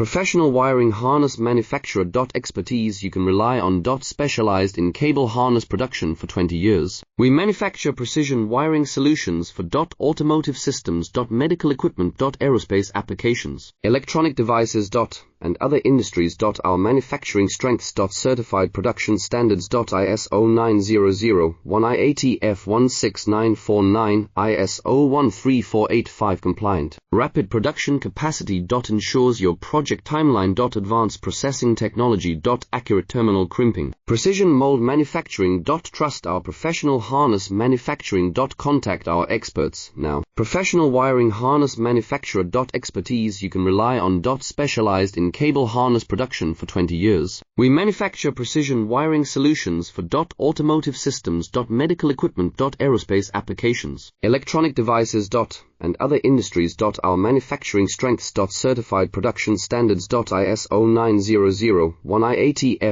Professional wiring harness manufacturer. Expertise you can rely on. Specialized in cable harness production for 20 years. We manufacture precision wiring solutions for automotive systems. Medical equipment. Aerospace applications. Electronic devices. And other industries. Our manufacturing strengths. Certified production standards. ISO 9001 IATF 16949 ISO 13485 compliant. Rapid production capacity. Ensures your project timeline. Advanced processing technology. Accurate terminal crimping. Precision mold manufacturing. Trust our professional harness manufacturing. Contact our experts now. Professional wiring harness manufacturer. Expertise you can rely on. Specialized in cable harness production for 20 years. We manufacture precision wiring solutions for automotive systems. Medical equipment. Aerospace applications. Electronic devices. And other industries. Our manufacturing strengths. Certified production standards. ISO 9001 IATF